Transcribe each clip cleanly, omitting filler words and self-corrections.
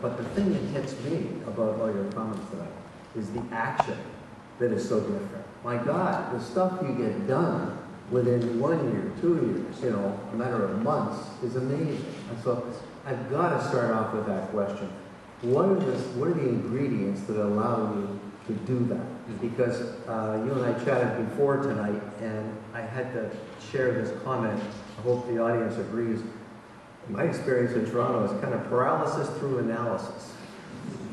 But the thing that hits me about all your comments tonight is the action that is so different. My God, the stuff you get done within 1 year, 2 years, you know, a matter of months is amazing. And so I've got to start off with that question. What are the ingredients that allow you to do that? Because you and I chatted before tonight, and I had to share this comment. I hope the audience agrees. My experience in Toronto is kind of paralysis through analysis.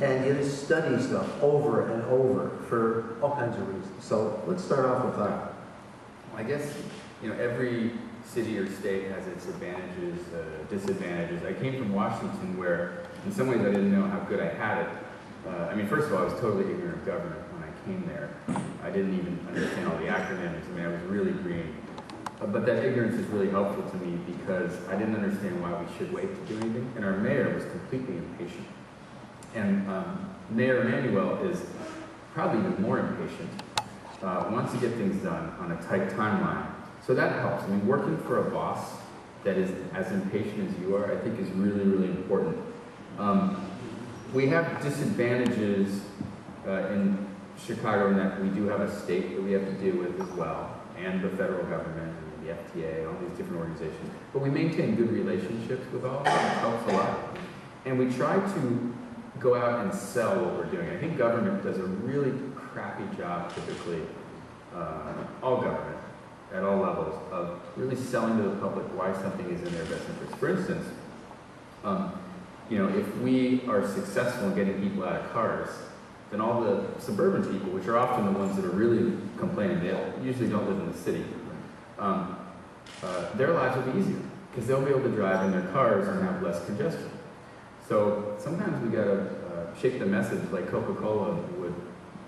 And you just study stuff over and over for all kinds of reasons. So let's start off with that. I guess, you know, every city or state has its advantages, disadvantages. I came from Washington where, in some ways, I didn't know how good I had it. I mean, first of all, I was totally ignorant of government when I came there. I didn't even understand all the acronyms. I mean, I was really green. But that ignorance is really helpful to me because I didn't understand why we should wait to do anything. And our mayor was completely impatient. And Mayor Emanuel is probably even more impatient. Wants to get things done on a tight timeline. So that helps. I mean, working for a boss that is as impatient as you are, I think is really, really important. We have disadvantages in Chicago in that we do have a state that we have to deal with as well, and the federal government, and the FTA, all these different organizations. But we maintain good relationships with all of them. It helps a lot. And we try to go out and sell what we're doing. I think government does a really crappy job typically, all government, at all levels, of really selling to the public why something is in their best interest. For instance, you know, if we are successful in getting people out of cars, then all the suburban people, which are often the ones that are really complaining, they usually don't live in the city, their lives will be easier because they'll be able to drive in their cars and have less congestion. So sometimes we gotta shape the message like Coca-Cola would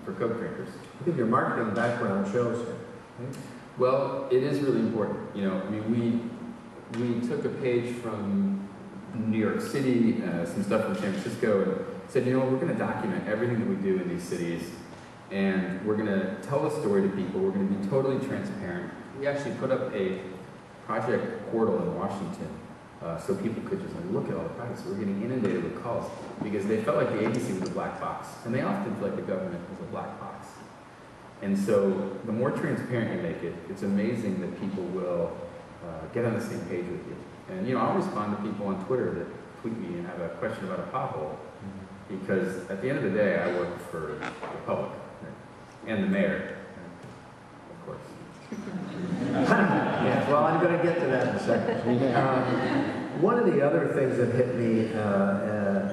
for Coke drinkers. I think your marketing background shows it. Right? Well, it is really important. You know, I mean, we took a page from New York City, some stuff from San Francisco, and said, you know, we're going to document everything that we do in these cities, and we're going to tell a story to people. We're going to be totally transparent. We actually put up a project portal in Washington so people could just look at all the projects. We're getting inundated with calls because they felt like the agency was a black box, and they often feel like the government was a black box. And so the more transparent you make it, it's amazing that people will get on the same page with you. And, you know, I'll respond to people on Twitter that tweet me and have a question about a pothole, because at the end of the day, I work for the public and the mayor, of course. Yeah, well, I'm going to get to that in a second. One of the other things that hit me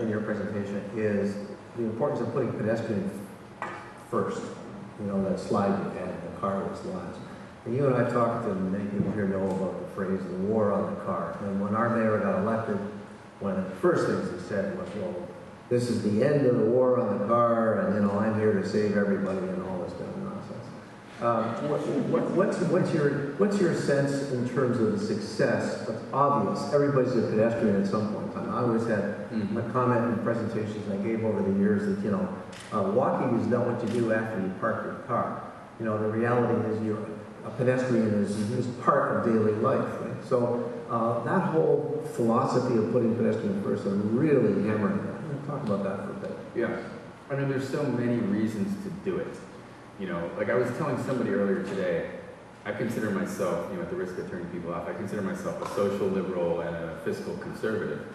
in your presentation is the importance of putting pedestrians first. You know, that slide you had, the carless lines. And you and I talked, and many people here know about the phrase, the war on the car. And when our mayor got elected, one of the first things he said was, well, this is the end of the war on the car, and, you know, I'm here to save everybody and all this kind of nonsense. What's your sense in terms of the success? It's obvious. Everybody's a pedestrian at some point in time. I always had a comment in presentations I gave over the years that, you know, walking is not what you do after you park your car. You know, the reality is a pedestrian is part of daily life, right? So that whole philosophy of putting pedestrians first, I'm really hammering that. Talk about that for a bit. Yeah. I mean, there's so many reasons to do it. You know, like I was telling somebody earlier today, I consider myself, you know, at the risk of turning people off, I consider myself a social liberal and a fiscal conservative,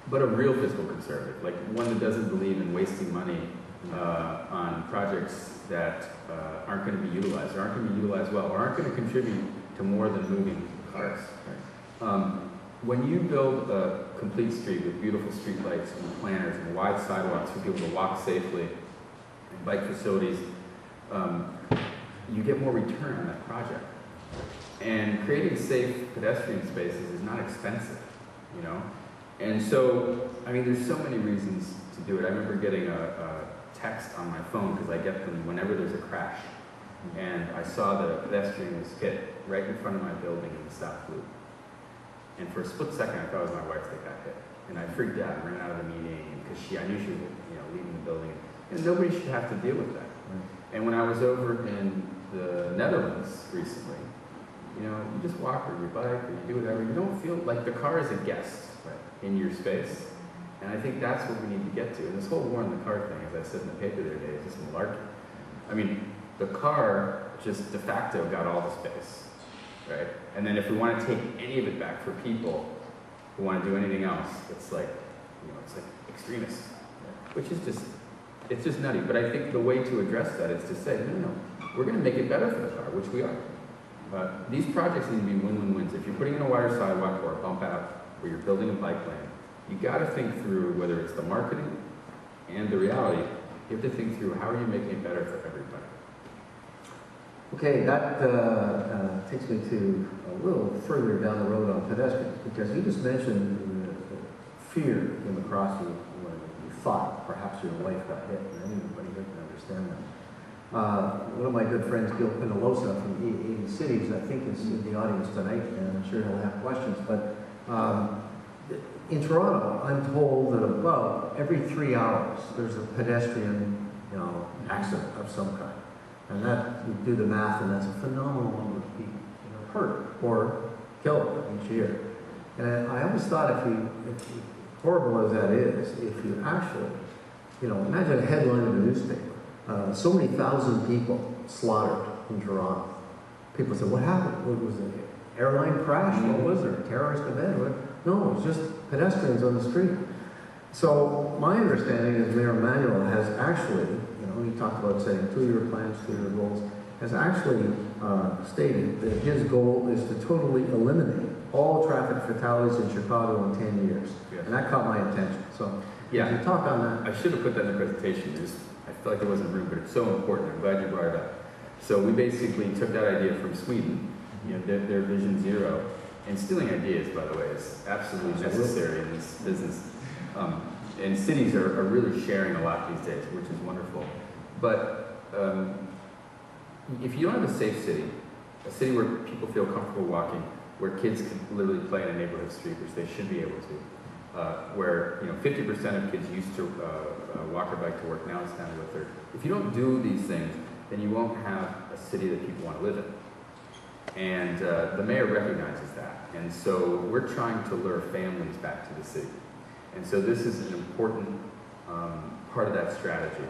but a real fiscal conservative, like one that doesn't believe in wasting money on projects that aren't going to be utilized, or aren't going to be utilized well, or aren't going to contribute to more than moving cars. When you build a complete street with beautiful street lights and planters and wide sidewalks for people to walk safely, and bike facilities, you get more return on that project. And creating safe pedestrian spaces is not expensive, you know? And so, I mean, there's so many reasons to do it. I remember getting a text on my phone, because I get them whenever there's a crash. And I saw that a pedestrian was hit right in front of my building in the South Loop. And for a split second, I thought it was my wife that got hit. And I freaked out and ran out of the meeting, because I knew she was, you know, leaving the building. And nobody should have to deal with that. And when I was over in the Netherlands recently, you know, you just walk or you bike or you do whatever. You don't feel like the car is a guest in your space. And I think that's what we need to get to. And this whole war in the car thing, as I said in the paper the other day, is just malarkey. I mean, the car just de facto got all the space, right? And then if we want to take any of it back for people who want to do anything else, it's like, it's like extremists, which is just, it's just nutty. But I think the way to address that is to say, no, we're going to make it better for the car, which we are. These projects need to be win-win-wins. If you're putting in a wider sidewalk or a bump out, or you're building a bike lane, you got to think through whether it's the marketing and the reality. You have to think through how are you making it better for everybody. Okay, that takes me to a little further down the road on pedestrians, because you just mentioned the fear in the crossing when you thought perhaps your wife got hit, and anybody who can understand that. One of my good friends, Gabe Klein from 80 Cities, I think is in the audience tonight, and I'm sure he'll have questions, but in Toronto, I'm told that about every 3 hours there's a pedestrian, accident of some kind. And that, you do the math, and that's a phenomenal number of people hurt or killed each year. And I always thought if horrible as that is, if you actually, imagine a headline in a newspaper. So many thousand people slaughtered in Toronto. People said, what happened? What was it? Airline crash? What was there? A terrorist event? No, it was just pedestrians on the street. So my understanding is Mayor Emanuel has actually, he talked about setting 2-year plans, 2-year goals, has actually stated that his goal is to totally eliminate all traffic fatalities in Chicago in 10 years. Yes. And that caught my attention. So yeah, can you talk on that? I should have put that in the presentation. I feel like there wasn't room, but it's so important. I'm glad you brought it up. So we basically took that idea from Sweden, their Vision Zero, and stealing ideas, by the way, is absolutely necessary in this business. And cities are really sharing a lot these days, which is wonderful. But if you don't have a safe city, a city where people feel comfortable walking, where kids can literally play in a neighborhood street, which they should be able to, where 50% of kids used to walk or bike to work, now it's down to a third. If you don't do these things, then you won't have a city that people want to live in. And the mayor recognizes that. And so we're trying to lure families back to the city. And so this is an important part of that strategy.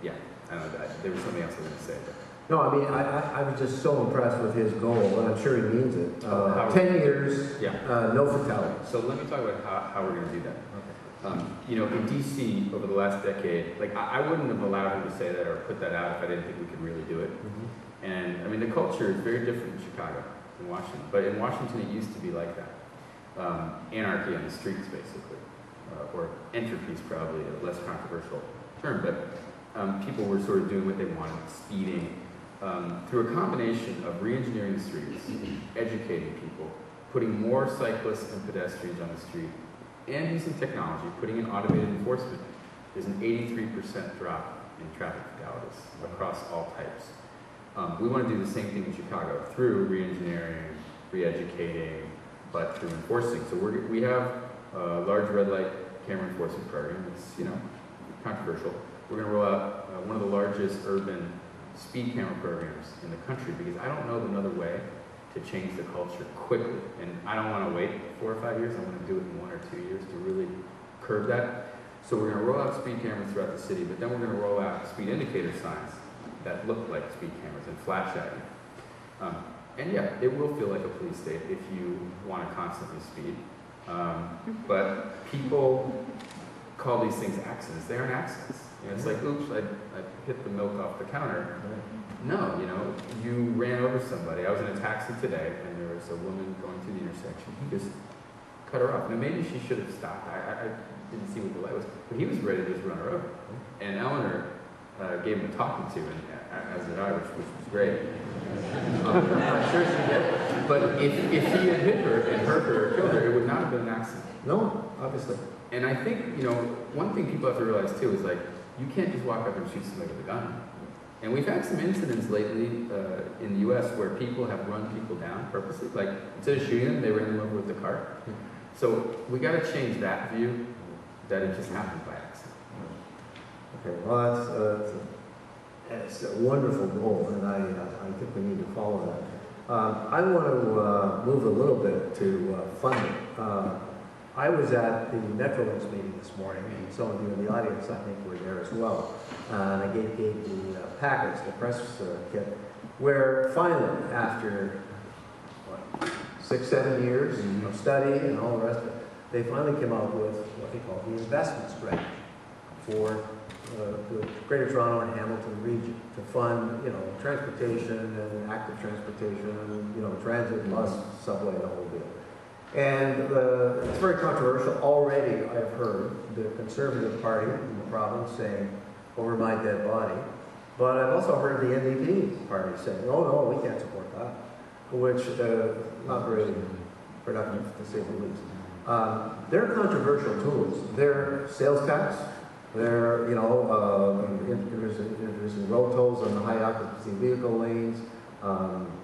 Yeah, I don't know, there was something else I was going to say. But. No, I mean, I was just so impressed with his goal, and I'm sure he means it. 10 years, yeah. No fatalities. So let me talk about how we're going to do that. Okay. In DC over the last decade, I wouldn't have allowed him to say that or put that out if I didn't think we could really do it. Mm-hmm. And I mean, the culture is very different in Chicago than Washington, but in Washington it used to be like that. Anarchy on the streets, basically, or entropy is probably a less controversial term, but people were sort of doing what they wanted, speeding, through a combination of re-engineering the streets, educating people, putting more cyclists and pedestrians on the street, and using technology, putting in automated enforcement. There's an 83% drop in traffic fatalities across all types. We want to do the same thing in Chicago through re-engineering, re-educating, but through enforcing. So we have a large red light camera enforcement program. It's controversial. We're going to roll out one of the largest urban speed camera programs in the country, because I don't know of another way to change the culture quickly. And I don't want to wait 4 or 5 years. I want to do it in 1 or 2 years to really curb that. So we're going to roll out speed cameras throughout the city, but then we're going to roll out speed indicator signs that look like speed cameras and flash at you. And yeah, it will feel like a police state if you want to constantly speed. But people call these things accidents. They aren't accidents. It's like, oops, I hit the milk off the counter. No, you ran over somebody. I was in a taxi today, and there was a woman going through the intersection. He just cut her off. Now, maybe she should have stopped. I didn't see what the light was, but he was ready to just run her over. And Eleanor gave him a talking to, and as did I, which was great. I'm not sure she did. But if he had hit her and hurt her or killed her, it would not have been an accident. No, obviously. And I think, one thing people have to realize too is you can't just walk up and shoot somebody with a gun. And we've had some incidents lately in the U.S. where people have run people down purposely. Instead of shooting them, they ran them over with the car. So we got to change that view that it just happened by accident. Okay, well, it's a wonderful goal, and I think we need to follow that. I want to move a little bit to funding. I was at the Metrolinx meeting this morning, and some of you in the audience, I think, were there as well. And I gave the package, the press kit, where finally, after, what, 6-7 years of study and all the rest of it, they finally came out with what they call the investment strategy for the Greater Toronto and Hamilton region to fund, transportation and active transportation and, transit, bus, subway, the whole deal. And it's very controversial. Already I've heard the Conservative Party in the province saying, over my dead body. But I've also heard the NDP party saying, oh no, we can't support that, which not very productive to say the least. They're controversial tools. They're sales tax, they're, introducing road tolls on the high occupancy vehicle lanes,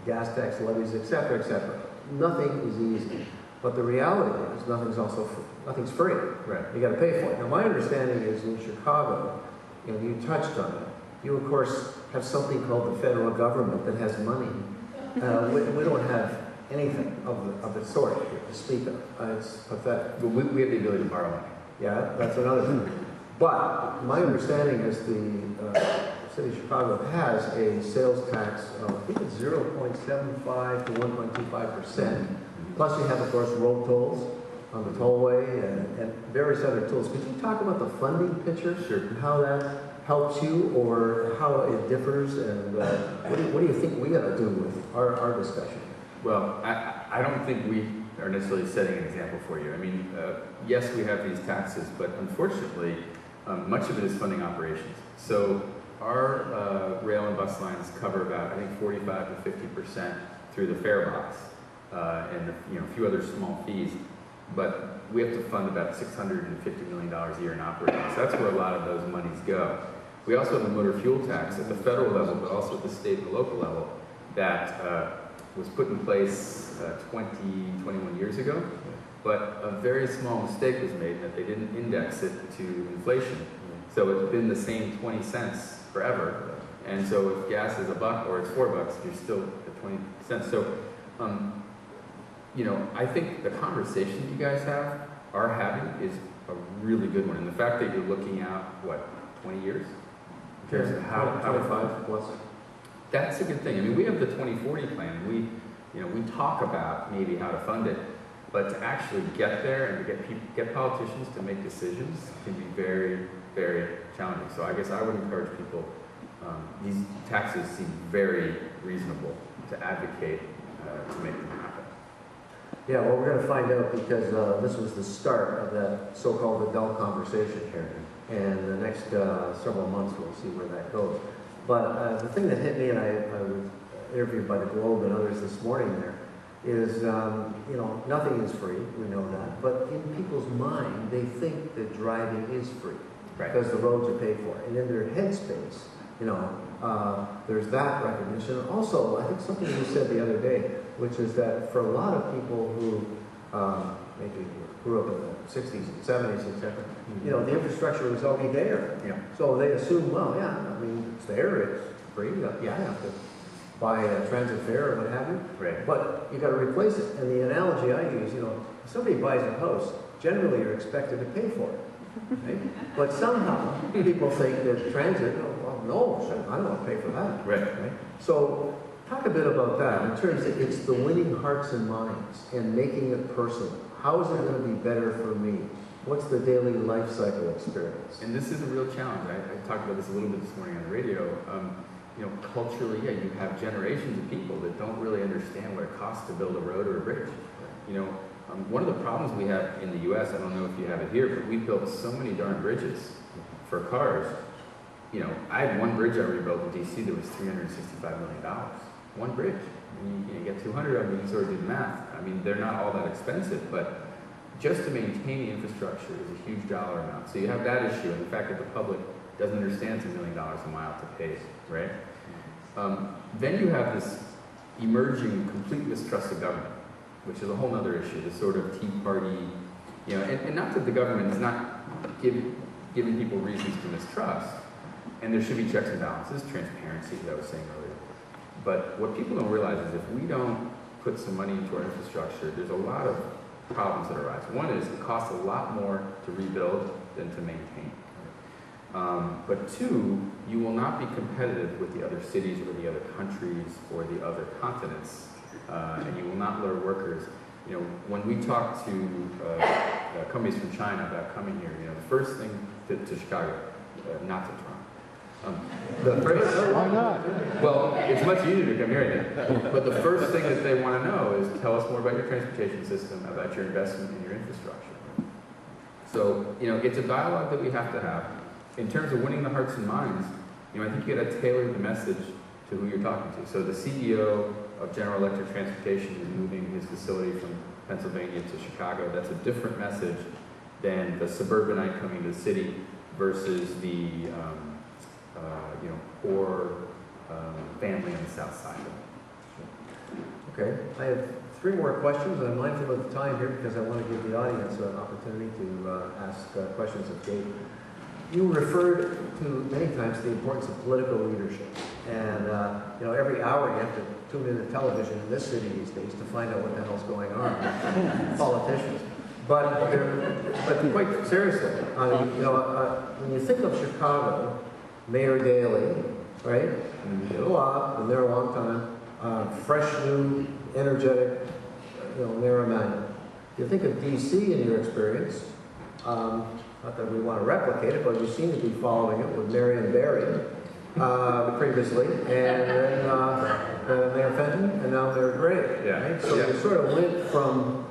gas tax levies, etc., etc. Nothing is easy. But the reality is nothing's free. Right. You got to pay for it. Now, my understanding is in Chicago, you touched on it. You, of course, have something called the federal government that has money. We don't have anything of the sort to speak of. It's pathetic. But we have the ability to borrow money. Yeah, that's another thing. But my understanding is the city of Chicago has a sales tax of, I think it's 0.75 to 1.25%. Plus you have, of course, road tolls on the tollway and various other tools. Could you talk about the funding picture? Sure. And how that helps you or how it differs? And what do you think we got to do with our discussion? Well, I don't think we are necessarily setting an example for you. I mean, yes, we have these taxes, but unfortunately, much of it is funding operations. So our rail and bus lines cover about, I think, 45 to 50% through the fare box. And a few other small fees, but we have to fund about $650 million a year in operating. So that's where a lot of those monies go. We also have a motor fuel tax at the federal level, but also at the state and local level that was put in place 21 years ago. But a very small mistake was made that they didn't index it to inflation. So it's been the same 20 cents forever. And so if gas is $1 or it's $4, you're still at 20 cents. So I think the conversation you guys are having is a really good one. And the fact that you're looking out, 20 years? In terms of how 25 plus. That's a good thing. I mean, we have the 2040 plan. We talk about maybe how to fund it, but to actually get there and to get politicians to make decisions can be very, very challenging. So I guess I would encourage people, these taxes seem very reasonable to advocate to make them happen. Yeah, well, we're going to find out because this was the start of that so-called adult conversation here. And the next several months, we'll see where that goes. But the thing that hit me, and I was interviewed by the Gould and others this morning there, is, nothing is free, we know that. But in people's mind, they think that driving is free. Right. Because the roads are paid for. And in their headspace, there's that recognition. Also, I think something you said the other day, which is that for a lot of people who maybe grew up in the 60s and 70s, etc., the infrastructure was already there. Yeah. So they assume, it's there, it's free. I have to buy a transit fare or what have you. Right. But you got to replace it. And the analogy I use, if somebody buys a house, generally you're expected to pay for it. Right? But somehow people think that transit, no, I don't want to pay for that. Right. So talk a bit about that in terms of it's the winning hearts and minds and making it personal. How is it going to be better for me? What's the daily life cycle experience? And this is a real challenge. I talked about this a little bit this morning on the radio. Culturally, you have generations of people that don't really understand what it costs to build a road or a bridge. One of the problems we have in the U.S., I don't know if you have it here, but we built so many darn bridges for cars. I had one bridge I rebuilt in D.C. that was $365 million. One bridge. And you get 200 of them, you can sort of do the math. I mean, they're not all that expensive, but just to maintain the infrastructure is a huge dollar amount. So you have that issue, and the fact that the public doesn't understand it's $1 million a mile to pay, right? Then you have this emerging complete mistrust of government, which is a whole other issue, the sort of Tea Party, and not that the government is not giving people reasons to mistrust, and there should be checks and balances, transparency, as I was saying earlier. But what people don't realize is if we don't put some money into our infrastructure, there's a lot of problems that arise. One is it costs a lot more to rebuild than to maintain. But two, you will not be competitive with the other cities or the other countries or the other continents, and you will not lure workers. You know, when we talk to companies from China about coming here, you know, the first thing to Chicago, not to Toronto. Why not? Well, it's much easier to come here then. But the first thing that they want to know is tell us more about your transportation system, about your investment in your infrastructure. So, you know, it's a dialogue that we have to have. In terms of winning the hearts and minds, you know, I think you got to tailor the message to who you're talking to. So the CEO of General Electric Transportation is moving his facility from Pennsylvania to Chicago. That's a different message than the suburbanite coming to the city versus the you know, poor family on the south side. Okay, I have 3 more questions. I'm mindful of the time here because I want to give the audience an opportunity to ask questions of Gabe. You referred to many times the importance of political leadership, and you know, every hour you have to tune into television in this city these days to find out what the hell's going on with politicians. But quite seriously, you know, when you think of Chicago, Mayor Daley, right? And you get a lot, been there a long time. Fresh, new, energetic, you know, Mayor Emanuel. You think of DC in your experience. Not that we want to replicate it, but you seem to be following it with Marion Barry previously, and then Mayor Fenton, and now Mayor Gray. Yeah. Right? So you sort of went from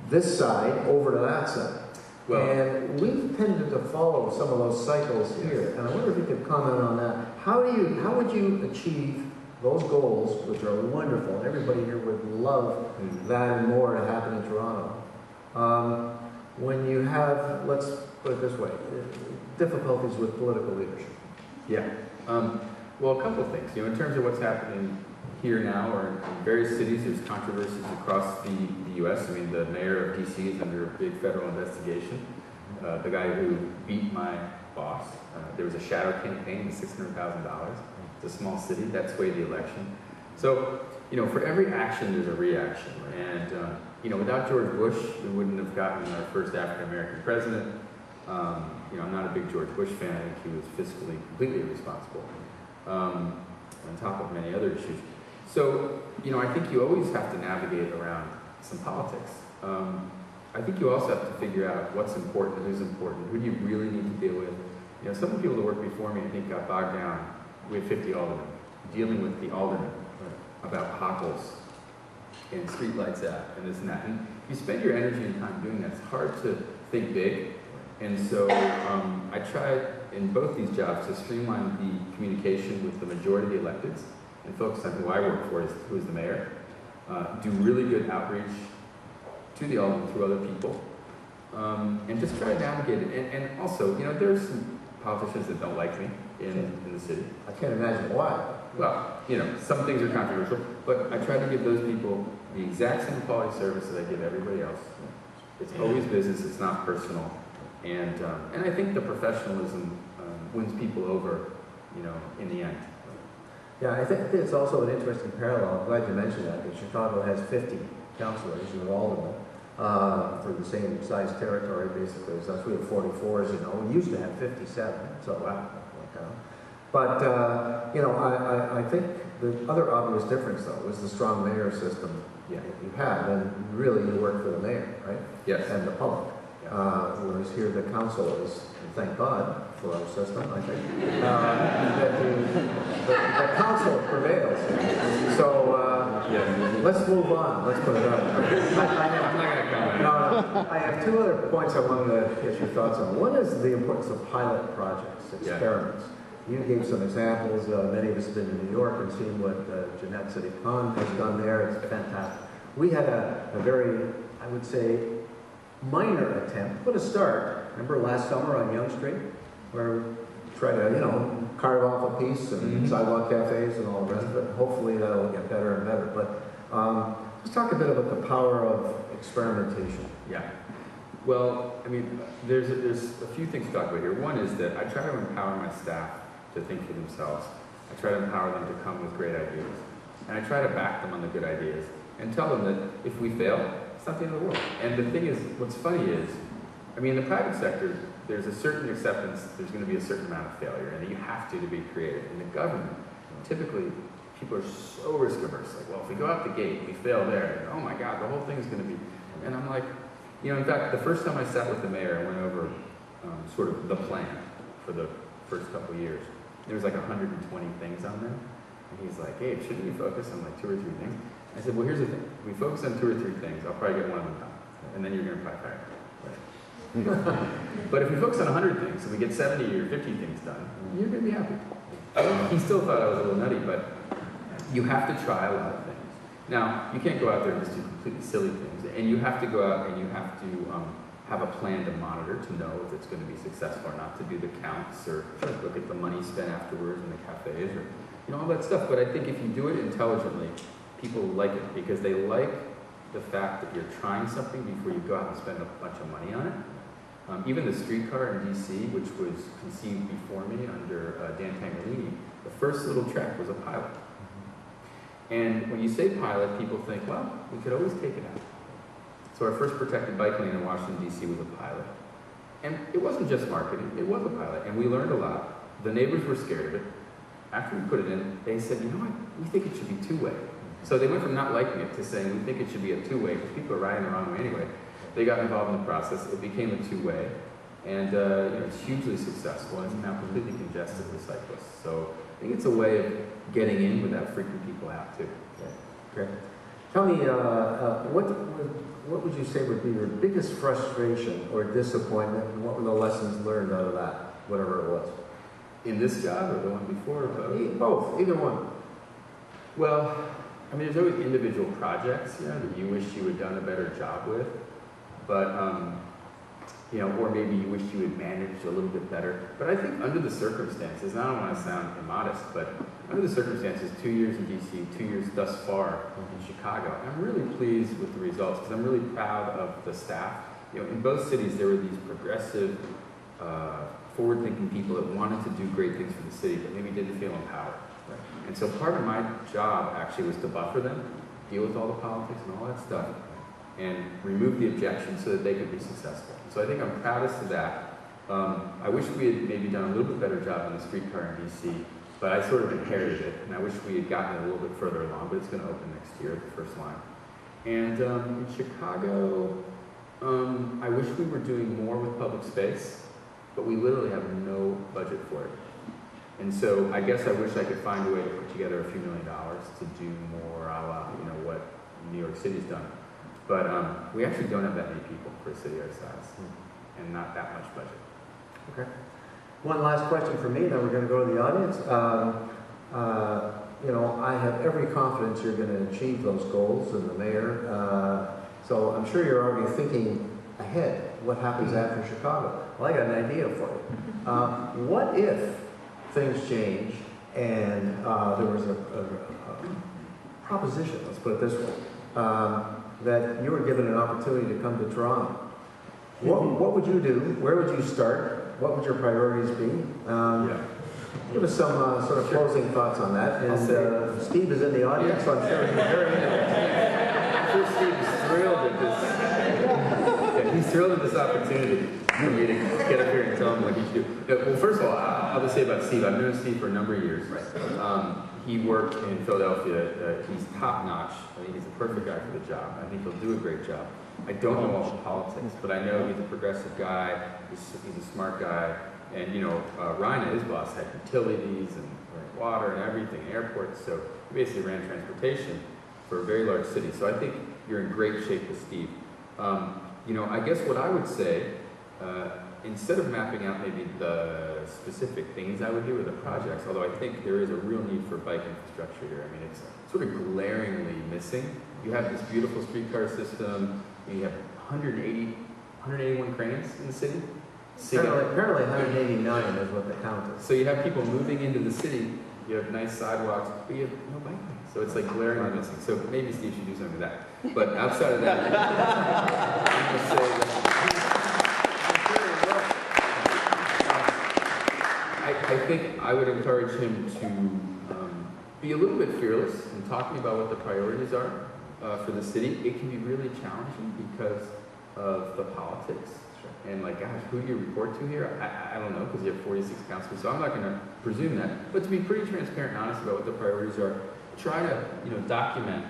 this side over to that side. Well, and we've tended to follow some of those cycles here, and I wonder if you could comment on that. How would you achieve those goals, which are wonderful, and everybody here would love that and more to happen in Toronto, when you have, let's put it this way, difficulties with political leadership? Yeah. Well, a couple of things. You know, in terms of what's happening here now, or in various cities, there's controversies across the U.S. I mean, the mayor of D.C. is under a big federal investigation. The guy who beat my boss, there was a shadow campaign, $600,000. It's a small city. That swayed the election. So, you know, for every action, there's a reaction. And, you know, without George Bush, we wouldn't have gotten our first African-American president. You know, I'm not a big George Bush fan. I think he was fiscally completely irresponsible, on top of many other issues. So, you know, I think you always have to navigate around some politics. I think you also have to figure out what's important, who's important, who do you really need to deal with. You know, some of the people that worked before me, I think, got bogged down with 50 aldermen, dealing with the aldermen about potholes and streetlights out and this and that. And you spend your energy and time doing that. It's hard to think big. And so I tried in both these jobs to streamline the communication with the majority of the electeds and focus on who I work for, who is the mayor. Do really good outreach to the aldermen through other people, and just try to navigate it. And also, you know, there's some politicians that don't like me in the city. I can't imagine why. Well, you know, some things are controversial, but I try to give those people the exact same quality service that I give everybody else. It's always business, it's not personal. And I think the professionalism wins people over, you know, in the end. Yeah, I think it's also an interesting parallel. I'm glad you mentioned that, because Chicago has 50 councilors, and all of them, for the same size territory, basically. So we have 44, as you know. We used to have 57, so wow. But, you know, I think the other obvious difference, though, is the strong mayor system that you have. And really, you work for the mayor, right? Yes. And the public. Whereas here, the council is, and thank God for our system, I think, that the council prevails. So, let's move on. Let's put it that way. I'm not going to comment. No, I have 2 other points I wanted to get your thoughts on. One is the importance of pilot projects, experiments. You gave some examples. Many of us have been to New York and seen what Jeanette City-Con has done there. It's fantastic. We had a very, I would say, minor attempt, but a start. Remember last summer on Yonge Street, where we tried to, you know, carve off a piece and sidewalk cafes and all the rest of it. Hopefully that'll get better and better. But let's talk a bit about the power of experimentation. Yeah. Well, I mean, there's a few things to talk about here. One is that I try to empower my staff to think for themselves. I try to empower them to come with great ideas. And I try to back them on the good ideas and tell them that if we fail, it's not the end of the world. And the thing is, what's funny is, I mean, in the private sector, there's a certain acceptance, there's going to be a certain amount of failure, and that you have to be creative. In the government, typically, people are so risk averse. Like, well, if we go out the gate, we fail there, oh my God, the whole thing's going to be. And I'm like, you know, in fact, the first time I sat with the mayor, I went over sort of the plan for the first couple of years. There was like 120 things on there. And he's like, Gabe, shouldn't we focus on like 2 or 3 things? I said, well, here's the thing. If we focus on 2 or 3 things, I'll probably get one of them done. And then you're going to probably fire me. Right? But if we focus on 100 things and we get 70 or 50 things done, you're going to be happy. He still thought I was a little nutty, but you have to try a lot of things. Now, you can't go out there and just do completely silly things. And you have to go out and you have to have a plan to monitor to know if it's going to be successful or not, to do the counts or look at the money spent afterwards in the cafes or all that stuff. But I think if you do it intelligently, people like it because they like the fact that you're trying something before you go out and spend a bunch of money on it. Even the streetcar in DC, which was conceived before me under Dan Tangolini, the first little trek was a pilot. And when you say pilot, people think, well, we could always take it out. So our first protected bike lane in Washington, D.C. was a pilot. And it wasn't just marketing, it was a pilot. And we learned a lot. The neighbors were scared of it. After we put it in, they said, you know what, we think it should be 2-way. So they went from not liking it to saying, we think it should be a 2-way, because people are riding the wrong way anyway. They got involved in the process. It became a 2-way. And it's hugely successful, and it's now completely congested with cyclists. So I think it's a way of getting in without freaking people out, too. Great. Tell me, what would you say would be your biggest frustration or disappointment, and what were the lessons learned out of that, whatever it was? In this job or the one before? Both, either one. Well, I mean, there's always individual projects, that you wish you had done a better job with, but, or maybe you wish you had managed a little bit better. But I think under the circumstances, and I don't want to sound immodest, but under the circumstances, 2 years in DC, 2 years thus far in Chicago, I'm really pleased with the results because I'm really proud of the staff. In both cities, there were these progressive, forward-thinking people that wanted to do great things for the city, but maybe didn't feel empowered. Right? And so part of my job actually was to buffer them, deal with all the politics and all that stuff, and remove the objections so that they could be successful. So I think I'm proudest of that. I wish we had maybe done a little bit better job on the streetcar in DC, but I sort of inherited it, and I wish we had gotten it a little bit further along, but it's going to open next year, the first line. And in Chicago, I wish we were doing more with public space, but we literally have no budget for it. And so I guess I wish I could find a way to put together a few $1 million to do more a la, what New York City's done. But we actually don't have that many people for a city our size, and not that much budget. Okay. One last question for me, then we're going to go to the audience. I have every confidence you're going to achieve those goals, and the mayor. So I'm sure you're already thinking ahead. What happens after Chicago? Well, I got an idea for you. What if things change and there was a proposition, let's put it this way, that you were given an opportunity to come to Toronto? What would you do? Where would you start? What would your priorities be? Give us some sort of closing thoughts on that. And Steve is in the audience, so I'm sure he's very interested. I'm sure Steve is thrilled at this. He's thrilled at this opportunity for me to get up here and tell him what he should do. Well, first of all, I'll just say about Steve. I've known Steve for a number of years. He worked in Philadelphia. He's top notch. I think he's a perfect guy for the job. I think he'll do a great job. I don't know all the politics, but I know he's a progressive guy. He's a smart guy. And Ryan, his boss, had utilities and water and everything, airports. So he basically ran transportation for a very large city. So I think you're in great shape with Steve. I guess what I would say, instead of mapping out maybe the specific things I would do or the projects, although I think there is a real need for bike infrastructure here. I mean, it's sort of glaringly missing. You have this beautiful streetcar system. You have 181 cranes in the city. Apparently 189 is what the count is. So you have people moving into the city. You have nice sidewalks, but you have no bike lanes. So it's like glaringly missing. So maybe Steve should do something with that. But outside of that, I'm going to say that I think I would encourage him to be a little bit fearless in talking about what the priorities are. for the city, it can be really challenging because of the politics. And like, gosh, who do you report to here? I don't know, because you have 46 councilors, so I'm not going to presume that. But to be pretty transparent and honest about what the priorities are, try to document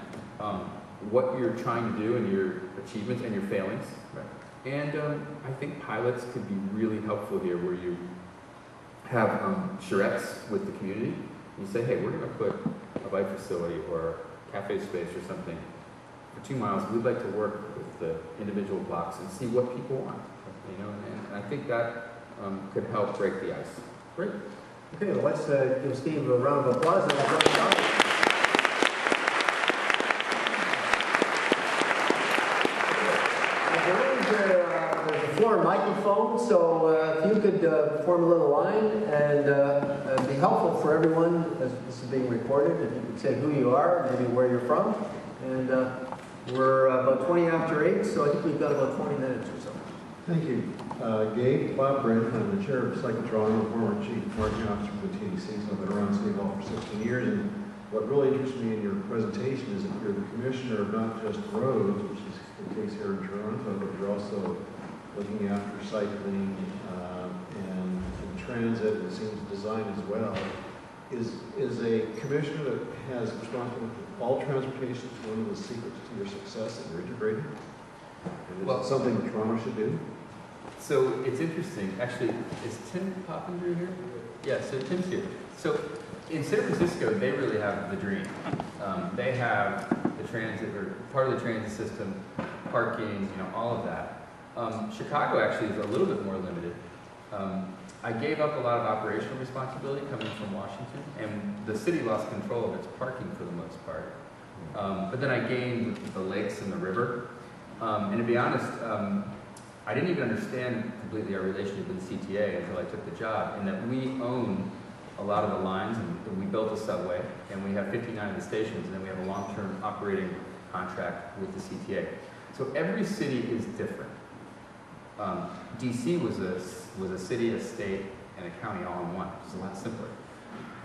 what you're trying to do and your achievements and your failings. Right. And I think pilots could be really helpful here, where you have charrettes with the community. You say, hey, we're going to put a bike facility or cafe space or something for 2 miles. We'd like to work with the individual blocks and see what people want. And I think that could help break the ice. Great. Okay, well, let's give Steve a round of applause. There's a floor microphone, so if you could form a little line, and it'd be helpful for everyone, as this is being recorded, if you could say who you are, maybe where you're from. And we're about 20 after 8, so I think we've got about 20 minutes or so. Thank you. Gabe Klein, I'm the chair of Psychotron, and former chief marketing officer for the TDC, so I've been around City Hall for 16 years. And what really interests me in your presentation is that you're the commissioner of not just roads, which is the case here in Toronto, but you're also looking after cycling and transit, and it seems design as well. Is a commissioner that has responsibility for all transportation one of the secrets to your success that you're integrated? And is it something that Toronto should do? So it's interesting. Actually, is Tim Poppinger here? Yeah, so Tim's here. So in San Francisco, they really have the dream. They have the transit, or part of the transit system, parking, all of that. Chicago actually is a little bit more limited. I gave up a lot of operational responsibility coming from Washington, and the city lost control of its parking for the most part. But then I gained the lakes and the river. And to be honest, I didn't even understand completely our relationship with the CTA until I took the job, in that we own a lot of the lines, and we built a subway, and we have 59 of the stations, and then we have a long-term operating contract with the CTA. So every city is different. DC was a city, a state, and a county all in one. It's a lot simpler.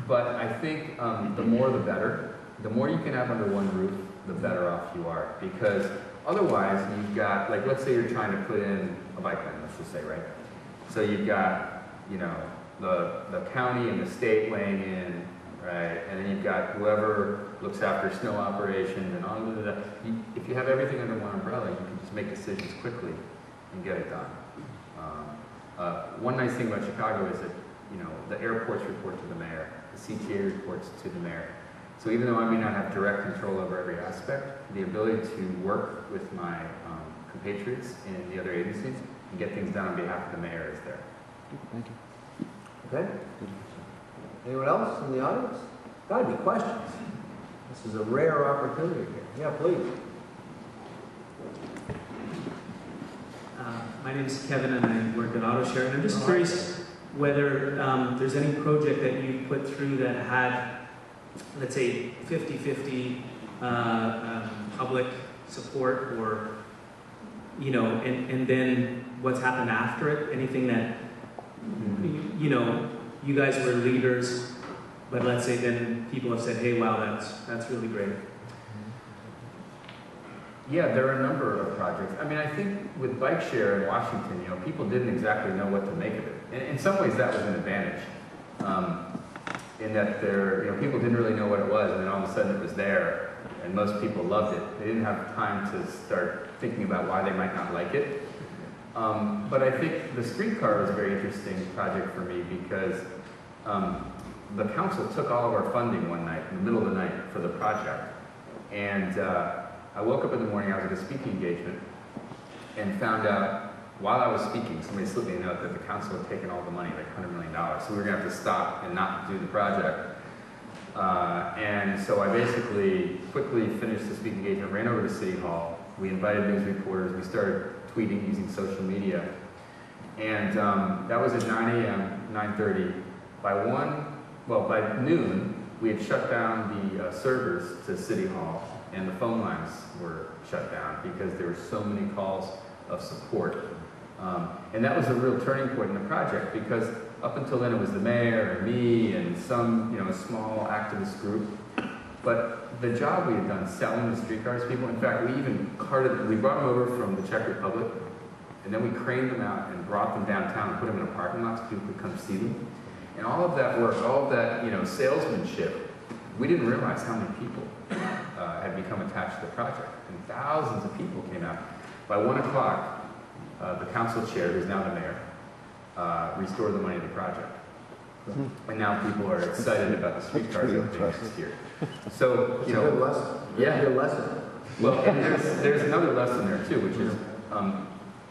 But I think the more the better. The more you can have under one roof, the better off you are, because otherwise, you've got, like, let's say you're trying to put in a bike lane, let's just say, right? So you've got, the county and the state weighing in, right? And then you've got whoever looks after snow operations and all of that. If you have everything under one umbrella, you can just make decisions quickly and get it done. One nice thing about Chicago is that, the airports report to the mayor, the CTA reports to the mayor. So even though I may not have direct control over every aspect, the ability to work with my compatriots in the other agencies and get things done on behalf of the mayor is there. Thank you. Okay. Anyone else in the audience? Got to be questions. This is a rare opportunity here. Yeah, please. My name is Kevin, and I work at AutoShare. And I'm just curious whether there's any project that you put through that had, let's say, 50-50 public support, or, and then what's happened after it? Anything that, you guys were leaders, but let's say then people have said, hey, wow, that's really great. Yeah, there are a number of projects. I mean, I think with bike share in Washington, people didn't exactly know what to make of it. And in some ways, that was an advantage. In that people didn't really know what it was, and then all of a sudden it was there, and most people loved it. They didn't have time to start thinking about why they might not like it. But I think the streetcar was a very interesting project for me, because the council took all of our funding one night, in the middle of the night, for the project. And I woke up in the morning, I was at a speaking engagement, and found out, while I was speaking, somebody slipped me a note that the council had taken all the money, like $100 million. So we were going to have to stop and not do the project. And so I basically quickly finished the speaking engagement, ran over to City Hall. We invited news reporters. We started tweeting using social media. And that was at 9 a.m., 9:30. By noon, we had shut down the servers to City Hall, and the phone lines were shut down because there were so many calls of support. And that was a real turning point in the project, because up until then it was the mayor and me and some, small activist group. But the job we had done selling the streetcars to people, in fact, we brought them over from the Czech Republic, and then we craned them out and brought them downtown and put them in a parking lot so people could come see them. And all of that work, all of that, salesmanship, we didn't realize how many people had become attached to the project. And thousands of people came out. By 1 o'clock, the council chair, who's now the mayor, restored the money to the project. And now people are excited about the streetcars opening next year. So, It's a good lesson. Yeah. Good lesson. Well, and there's another lesson there too, which is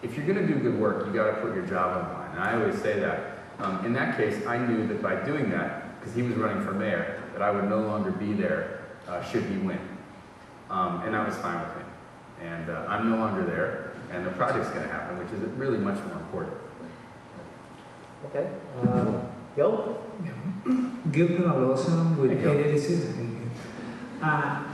if you're going to do good work, you got to put your job on the line. And I always say that. In that case, I knew that by doing that, because he was running for mayor, that I would no longer be there should he win. And that was fine with me. And I'm no longer there, and the project's going to happen, which is really much more important. Okay. Gil? Gabe Klein with Thank you. ADC.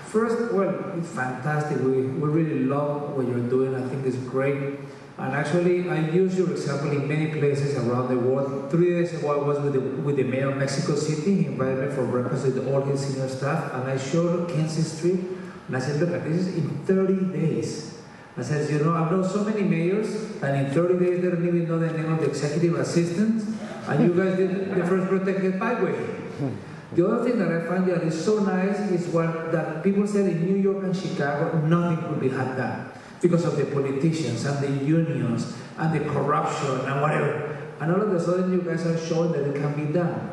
First, well, it's fantastic. We really love what you're doing. I think it's great. And actually, I use your example in many places around the world. 3 days ago, I was with the mayor of Mexico City. He invited me for breakfast with all his senior staff, and I showed Kansas Street, and I said, look, this is in 30 days. I said, I've known so many mayors, and in 30 days, they don't even know the name of the executive assistant, and you guys did the first protected byway. The other thing that I find that is so nice is that people said in New York and Chicago, nothing could be had done because of the politicians and the unions and the corruption and whatever. And all of a sudden, you guys are showing that it can be done.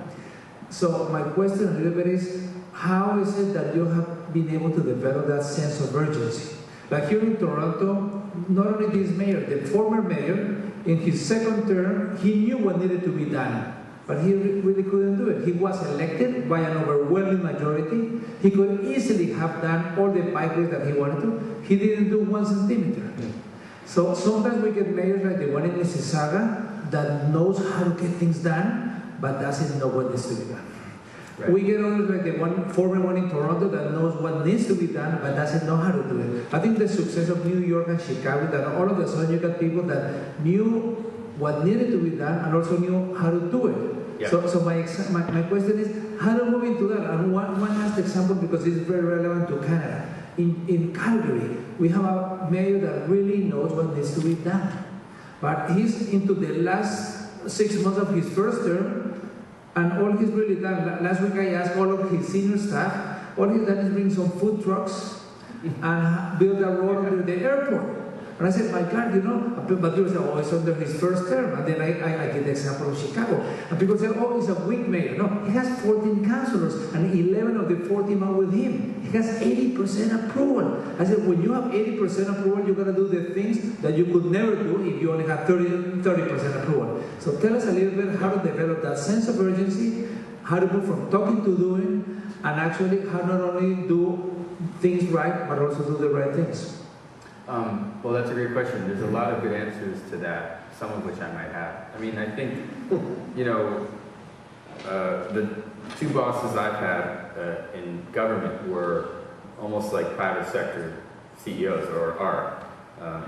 So my question a little bit is, how is it that you have been able to develop that sense of urgency? Like here in Toronto, not only this mayor, the former mayor, in his second term, he knew what needed to be done, but he really couldn't do it. He was elected by an overwhelming majority. He could easily have done all the byways that he wanted to. He didn't do 1 centimeter. So sometimes we get mayors like the one in Mississauga that knows how to get things done, but doesn't know what needs to be done. Right. We get others like the former one in Toronto that knows what needs to be done, but doesn't know how to do it. I think the success of New York and Chicago, that all of a sudden you got people that knew what needed to be done and also knew how to do it. Yeah. So my question is, how to move into that? And one last example, because it's very relevant to Canada. In Calgary, we have a mayor that really knows what needs to be done. But he's into the last 6 months of his first term, and all he's really done, last week I asked all of his senior staff, all he's done is bring some food trucks and build a road under the airport. And I said, my God, but people say, oh, it's under his first term. And then I give the example of Chicago. And people say, oh, he's a weak mayor. No, he has 14 councilors, and 11 of the 14 are with him. He has 80% approval. I said, when you have 80% approval, you're going to do the things that you could never do if you only have 30% approval. So tell us a little bit how to develop that sense of urgency, how to move from talking to doing, and actually how not only do things right, but also do the right things. Well, that's a great question. There's a lot of good answers to that, some of which I might have. I mean, I think, the 2 bosses I've had in government were almost like private sector CEOs, or are.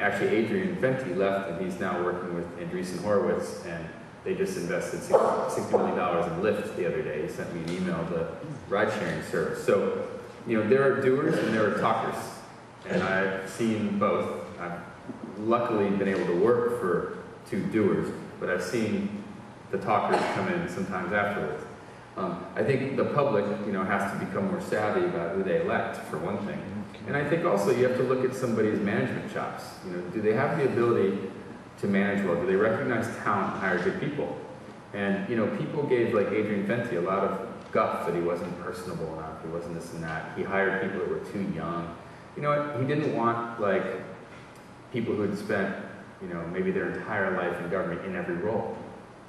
Actually, Adrian Venti left, and he's now working with Andreessen Horowitz, and they just invested $60 million in Lyft the other day. He sent me an email, the ride-sharing service. So, there are doers and there are talkers. And I've seen both. I've luckily been able to work for 2 doers, but I've seen the talkers come in sometimes afterwards. I think the public, has to become more savvy about who they elect, for one thing. And I think also you have to look at somebody's management chops. Do they have the ability to manage well? Do they recognize talent and hire good people? And, people gave, like Adrian Venti, a lot of guff that he wasn't personable enough, he wasn't this and that. He hired people that were too young. You know what? He didn't want, people who had spent, maybe their entire life in government in every role.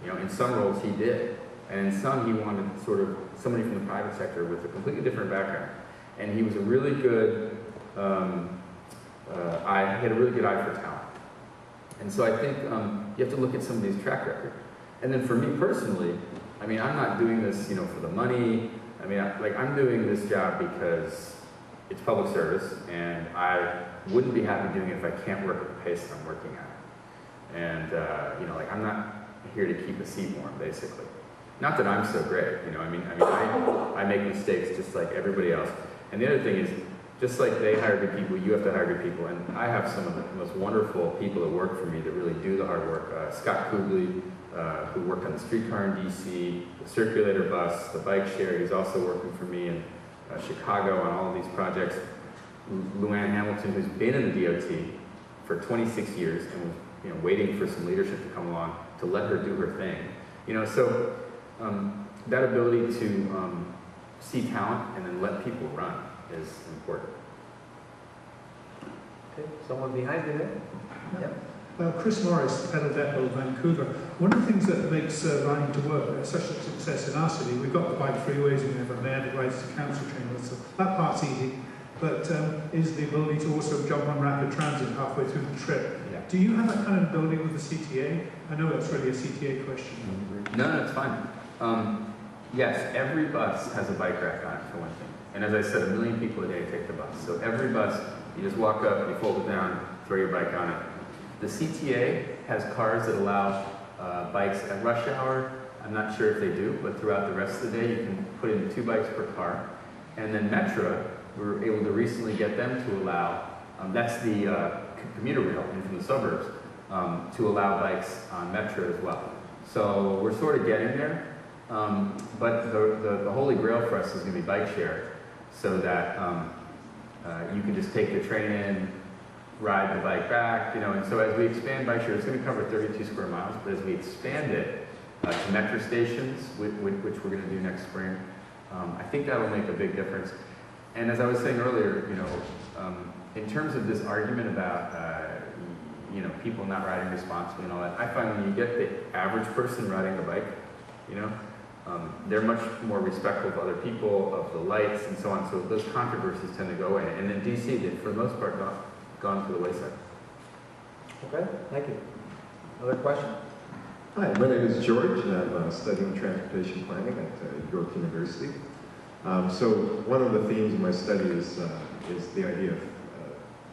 In some roles he did. And in some he wanted sort of somebody from the private sector with a completely different background. And he was a really good, he had a really good eye for talent. And so I think you have to look at somebody's track record. And then for me personally, I'm not doing this, for the money. I'm doing this job because it's public service, and I wouldn't be happy doing it if I can't work at the pace that I'm working at. And, I'm not here to keep a seat warm, basically. Not that I'm so great, I make mistakes just like everybody else. And the other thing is, just like they hire good people, you have to hire good people. And I have some of the most wonderful people that work for me that really do the hard work. Scott Gould, who worked on the streetcar in DC, the circulator bus, the bike share. He's also working for me in Chicago on all of these projects. Luann Hamilton, who's been in the DOT for 26 years and was waiting for some leadership to come along to let her do her thing. So that ability to see talent and then let people run is important. Okay, someone behind you there? Yeah. Chris Morris, Pedal Depot, Vancouver. One of the things that makes riding to work such a success in our city, we've got the bike freeways and we have a mayor that rides to council chambers, so that part's easy. But is the ability to also jump on rapid transit halfway through the trip. Yeah. Do you have that kind of ability with the CTA? I know that's really a CTA question. No, it's fine. Yes, every bus has a bike rack on it for one thing. And as I said, 1 million people a day take the bus. So every bus, you just walk up, you fold it down, throw your bike on it. The CTA has cars that allow bikes at rush hour. I'm not sure if they do, but throughout the rest of the day, you can put in 2 bikes per car. And then Metra, we were able to recently get them to allow, that's the commuter rail in from the suburbs, to allow bikes on Metra as well. So we're sort of getting there. But the holy grail for us is going to be bike share, so that you can just take the train in, ride the bike back, and so as we expand bike share, it's going to cover 32 square miles, but as we expand it to metro stations, which we're going to do next spring, I think that'll make a big difference. And as I was saying earlier, in terms of this argument about people not riding responsibly and all that, I find when you get the average person riding a bike, they're much more respectful of other people, of the lights, and so on. So those controversies tend to go away. And in DC, they've, for the most part, gone to the wayside. Okay, thank you. Another question? Hi, my name is George, and I'm studying transportation planning at York University. So one of the themes of my study is the idea of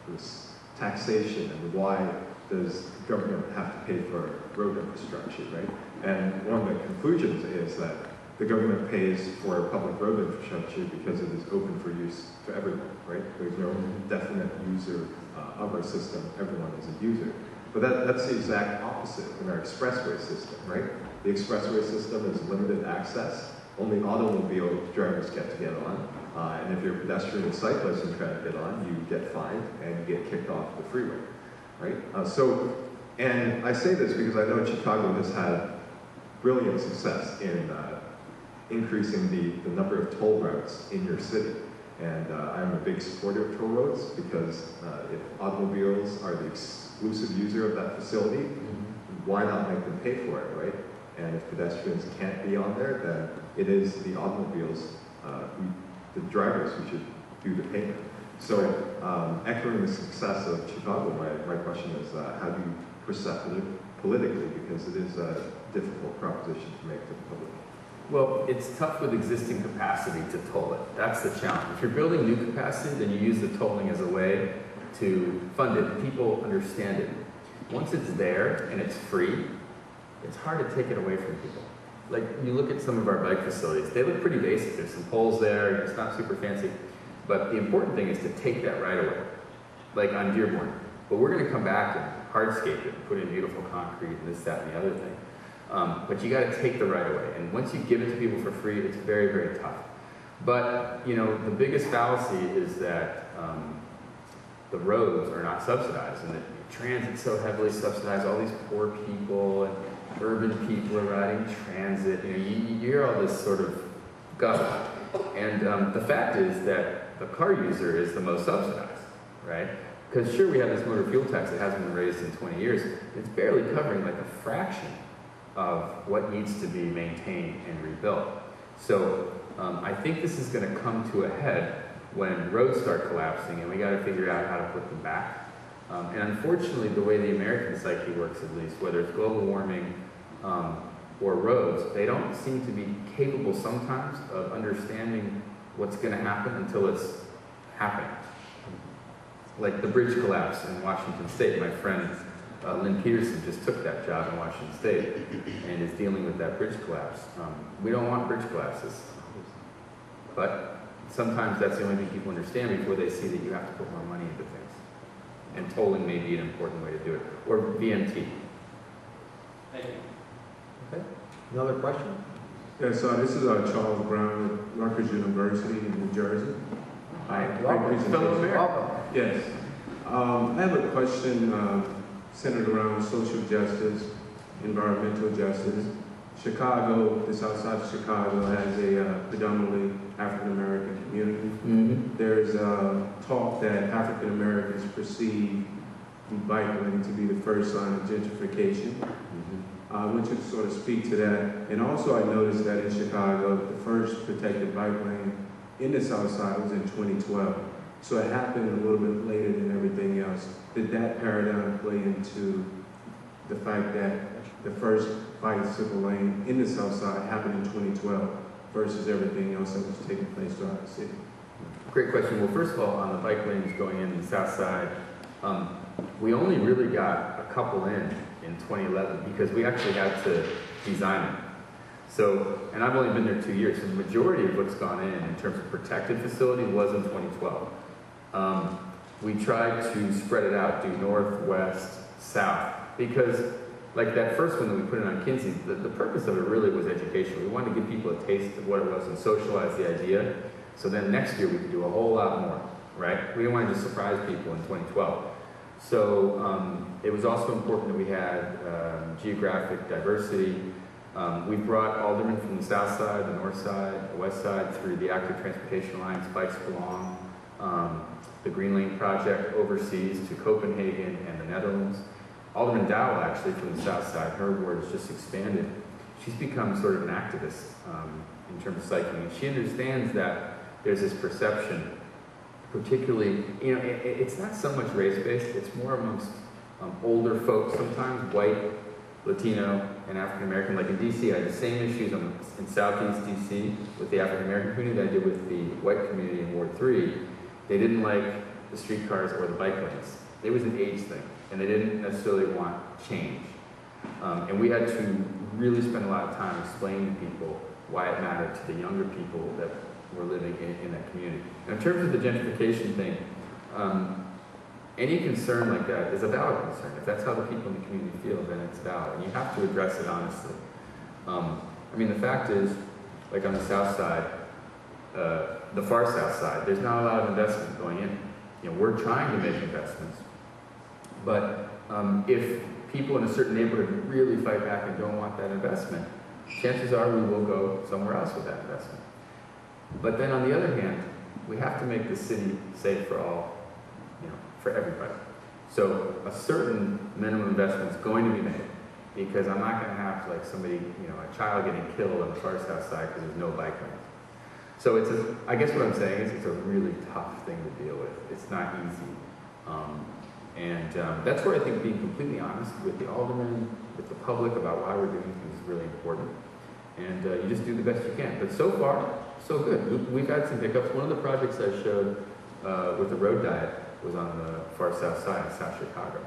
this taxation and why does government have to pay for road infrastructure, right? And one of the conclusions is that the government pays for public road infrastructure because it is open for use to everyone, right? There's no definite user of our system. Everyone is a user. But that's the exact opposite in our expressway system, right? The expressway system is limited access. Only automobile drivers get to get on. And if you're a pedestrian and cyclist and try to get on, you get fined and you get kicked off the freeway, right? And I say this because I know Chicago has had brilliant success in increasing the number of toll routes in your city. And I'm a big supporter of toll roads because if automobiles are the exclusive user of that facility, why not make them pay for it, right? And if pedestrians can't be on there, then it is the automobiles, the drivers who should do the payment. So echoing the success of Chicago, my question is how do you push that politically, because it is a difficult proposition to make to the public? Well, it's tough with existing capacity to toll it. That's the challenge. If you're building new capacity, then you use the tolling as a way to fund it. People understand it. Once it's there and it's free, it's hard to take it away from people. Like, you look at some of our bike facilities, they look pretty basic. There's some poles there, it's not super fancy. But the important thing is to take that right away, like on Dearborn. But we're going to come back and hardscape it, put in beautiful concrete and this, that, and the other thing. But you got to take the right away. And once you give it to people for free, it's very, very tough. But, the biggest fallacy is that the roads are not subsidized, and that transit's so heavily subsidized. All these poor people and urban people are riding transit. You hear all this sort of guff. And the fact is that the car user is the most subsidized, right? Because sure, we have this motor fuel tax that hasn't been raised in 20 years. It's barely covering like a fraction of what needs to be maintained and rebuilt. So I think this is going to come to a head when roads start collapsing, and we got to figure out how to put them back. And unfortunately, the way the American psyche works, at least, whether it's global warming or roads, they don't seem to be capable sometimes of understanding what's going to happen until it's happening. Like the bridge collapse in Washington State. My friend Lynn Peterson just took that job in Washington State and is dealing with that bridge collapse. We don't want bridge collapses, but sometimes that's the only thing people understand before they see that you have to put more money into things. And tolling may be an important way to do it. Or VMT. Thank you. Okay. Another question? Yes, this is Charles Brown at Rutgers University in New Jersey. Hi. Welcome. Fellow American. Welcome. Yes. I have a question centered around social justice, environmental justice. Chicago, the south side of Chicago, has a predominantly African-American community. Mm-hmm. There's talk that African-Americans perceive the bike lane to be the first sign of gentrification. I want you to sort of speak to that. And also I noticed that in Chicago, the first protected bike lane in the south side was in 2012. So it happened a little bit later than everything else. Did that paradigm play into the fact that the first bicycle lane in the south side happened in 2012 versus everything else that was taking place throughout the city? Great question. Well, first of all, on the bike lanes going in the south side, we only really got a couple in 2011 because we actually had to design it. So, and I've only been there 2 years, so the majority of what's gone in terms of protected facility was in 2012. We tried to spread it out, do north, west, south, because like that first one that we put in on Kinsey, the purpose of it really was educational. We wanted to give people a taste of what it was and socialize the idea. So then next year we could do a whole lot more, right? We didn't want to just surprise people in 2012. So it was also important that we had geographic diversity. We brought aldermen from the south side, the north side, the west side through the Active Transportation Alliance, Bikes Belong, the Green Lane Project overseas to Copenhagen and the Netherlands. Alderman Dowell, actually, from the south side, her ward has just expanded. She's become sort of an activist in terms of cycling. And she understands that there's this perception, particularly, you know, it's not so much race-based, it's more amongst older folks sometimes, white, Latino, and African-American. Like in DC, I had the same issues in Southeast DC with the African-American community that I did with the white community in Ward 3. They didn't like the streetcars or the bike lanes. It was an age thing, and they didn't necessarily want change. And we had to really spend a lot of time explaining to people why it mattered to the younger people that were living in that community. Now, in terms of the gentrification thing, any concern like that is a valid concern. If that's how the people in the community feel, then it's valid, and you have to address it honestly. I mean, the fact is, like on the south side, the far south side, there's not a lot of investment going in. You know, we're trying to make investments, but if people in a certain neighborhood really fight back and don't want that investment, chances are we will go somewhere else with that investment. But then on the other hand, we have to make the city safe for all, you know, for everybody. So a certain minimum investment is going to be made, because I'm not going to have like somebody, you know, a child getting killed on the far south side because there's no bike lanes. So it's I guess what I'm saying is it's a really tough thing to deal with. It's not easy. That's where I think being completely honest with the aldermen, with the public about why we're doing things is really important. And you just do the best you can. But so far, so good. We've had some hiccups. One of the projects I showed with the road diet was on the far south side of South Chicago.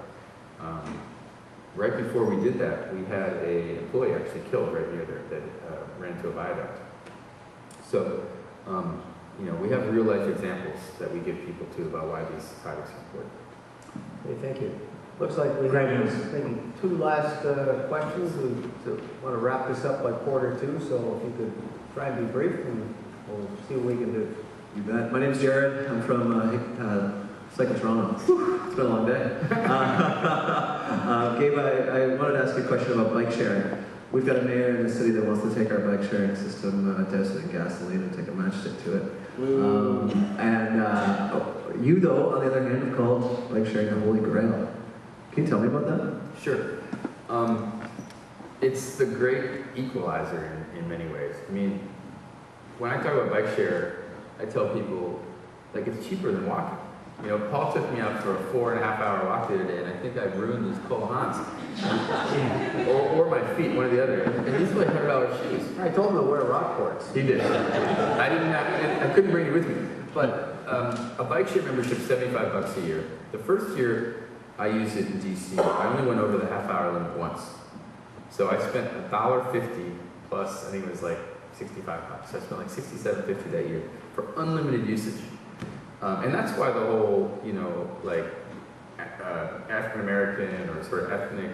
Right before we did that, we had an employee actually killed right near there that ran into a viaduct. So, you know, we have real life examples that we give people to about why these projects are important. Okay, thank you. Looks like we have maybe two last questions. We want to wrap this up by 1:45, so if you could try and be brief, and we'll see what we can do. You bet. My name's Jared. I'm from Cycle Toronto. It's been a long day. Gabe, I wanted to ask you a question about bike sharing. We've got a mayor in the city that wants to take our bike sharing system, douse it in gasoline, and take a matchstick to it. You, though, on the other hand, have called bike sharing the Holy Grail. Can you tell me about that? Sure. It's the great equalizer in many ways. I mean, when I talk about bike share, I tell people, like, it's cheaper than walking. You know, Paul took me out for a 4.5-hour walk the other day, and I think I've ruined his Cole Hans. or my feet, one or the other. And these are like $100 shoes. I told him to wear Rockports. He did. I couldn't bring it with me. But a bike share membership, $75 a year. The first year I used it in DC, I only went over the half-hour limit once. So I spent $1.50 plus, I think it was like 65 hops. So I spent like $67.50 that year for unlimited usage. And that's why the whole, like African American or sort of ethnic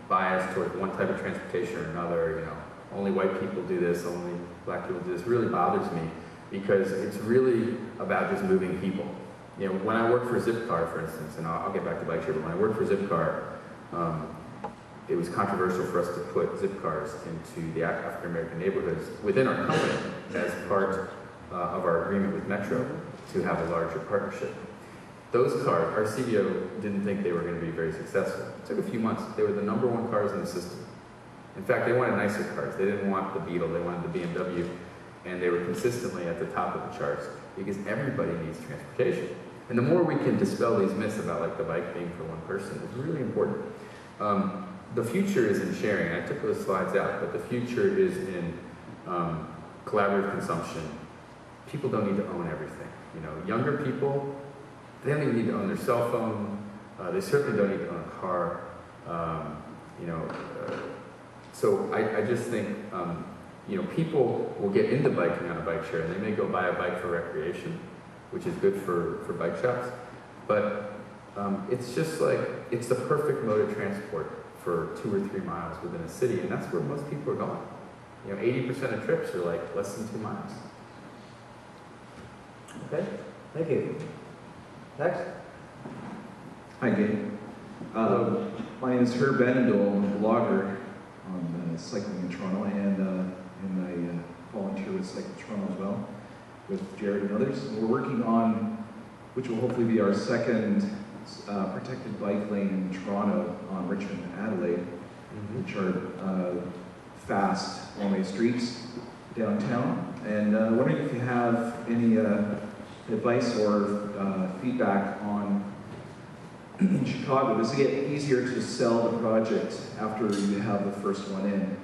bias towards one type of transportation or another, only white people do this, only black people do this, really bothers me because it's really about just moving people. When I worked for Zipcar, for instance, and I'll get back to bike share, but when I worked for Zipcar, it was controversial for us to put Zipcars into the African American neighborhoods within our company as part of our agreement with Metro to have a larger partnership. Those cars, our CBO didn't think they were going to be very successful. It took a few months. They were the #1 cars in the system. In fact, they wanted nicer cars. They didn't want the Beetle, they wanted the BMW, and they were consistently at the top of the charts because everybody needs transportation. And the more we can dispel these myths about like the bike being for one person is really important. The future is in sharing. I took those slides out, but the future is in collaborative consumption. People don't need to own everything. Younger people, they don't even need to own their cell phone. They certainly don't need to own a car. So I just think, people will get into biking on a bike share, and they may go buy a bike for recreation, which is good for bike shops. But it's just like, it's the perfect mode of transport for 2 or 3 miles within a city, and that's where most people are going. 80% of trips are like less than 2 miles. Okay, thank you. Next. Hi, Gabe. My name is Herb Benendel. I'm a blogger on cycling in Toronto, and I volunteer with Cycle Toronto as well, with Jared and others. And we're working on, which will hopefully be our second protected bike lane in Toronto on Richmond and Adelaide, which are fast one-way streets downtown. And wondering if you have any advice or feedback on, in Chicago, does it get easier to sell the project after you have the first one in?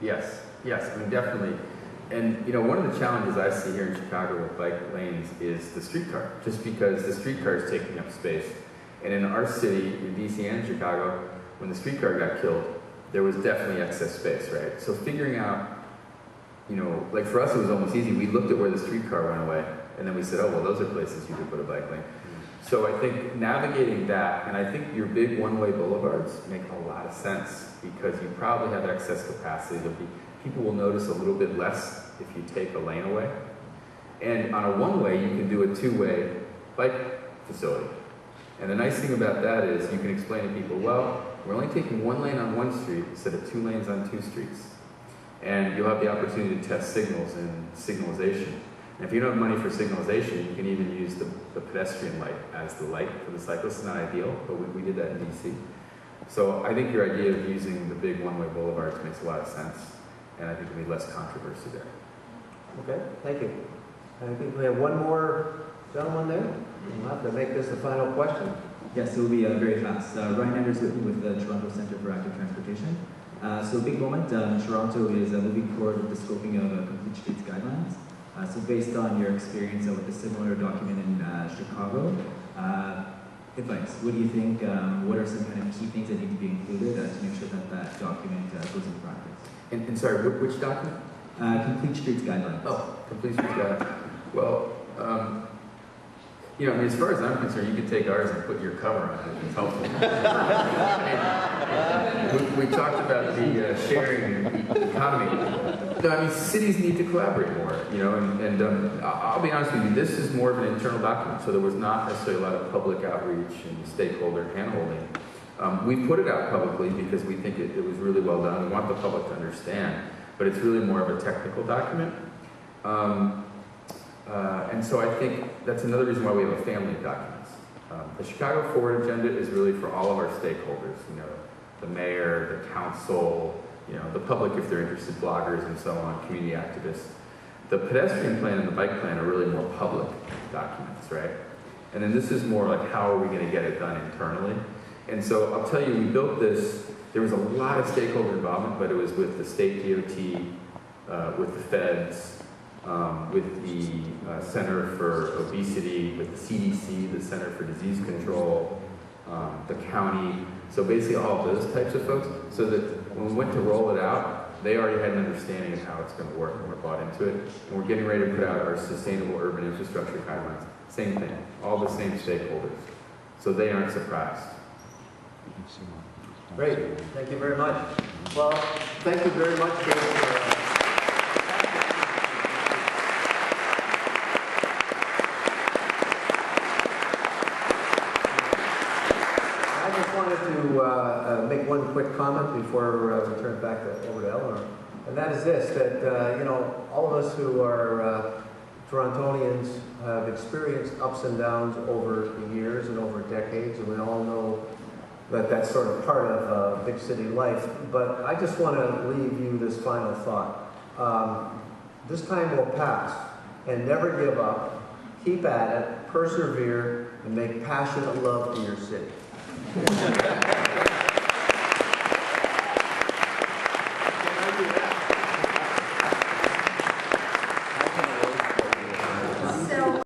Yes, I mean, definitely. And one of the challenges I see here in Chicago with bike lanes is the streetcar, just because the streetcar is taking up space. And in our city, in DC and Chicago, when the streetcar got killed, there was definitely excess space, right? So figuring out, like for us it was almost easy. We looked at where the streetcar went away, and then we said, oh, well, those are places you could put a bike lane. So I think navigating that, and I think your big one-way boulevards make a lot of sense because you probably have excess capacity. People will notice a little bit less if you take a lane away. And on a one-way, you can do a two-way bike facility. And the nice thing about that is you can explain to people, well, we're only taking one lane on one street instead of 2 lanes on 2 streets. And you'll have the opportunity to test signals and signalization. And if you don't have money for signalization, you can even use the pedestrian light as the light for the cyclist. It's not ideal, but we did that in DC. So I think your idea of using the big one-way boulevards makes a lot of sense. And I think there'll be less controversy there. Okay, thank you. I think we have one more gentleman there. We'll have to make this the final question. Yes, it will be very fast. Ryan Anders with the Toronto Centre for Active Transportation. So big moment, Toronto is moving forward with the scoping of complete streets guidelines. So based on your experience with a similar document in Chicago, advice, what do you think, what are some kind of key things that need to be included to make sure that that document goes into practice? And sorry, which document? Complete Streets Guidelines. Oh, Complete Streets Guidelines. Well, I mean, as far as I'm concerned, you can take ours and put your cover on it. It's helpful. we talked about the sharing economy. No, I mean, cities need to collaborate more, and I'll be honest with you, this is more of an internal document, so there was not necessarily a lot of public outreach and stakeholder handholding. We put it out publicly because we think it was really well done. We want the public to understand, but it's really more of a technical document. And so I think that's another reason why we have a family of documents. The Chicago Forward Agenda is really for all of our stakeholders, the mayor, the council, the public if they're interested, bloggers and so on, community activists. The pedestrian plan and the bike plan are really more public documents, right? And then this is more like how are we going to get it done internally? And so I'll tell you, we built this, there was a lot of stakeholder involvement, but it was with the state DOT, with the feds, with the Center for Obesity, with the CDC, the Center for Disease Control, the county. So basically all of those types of folks. So that when we went to roll it out, they already had an understanding of how it's going to work and we're bought into it. And we're getting ready to put out our sustainable urban infrastructure guidelines. Same thing, all the same stakeholders. So they aren't surprised. Great, thank you very much. Well, thank you very much for I just wanted to make one quick comment before we turn it back over to Eleanor. And that is this, that, you know, all of us who are Torontonians have experienced ups and downs over the years and over decades, and we all know that that's sort of part of big city life. But I just want to leave you this final thought. This time will pass, and never give up. Keep at it, persevere, and make passionate love to your city.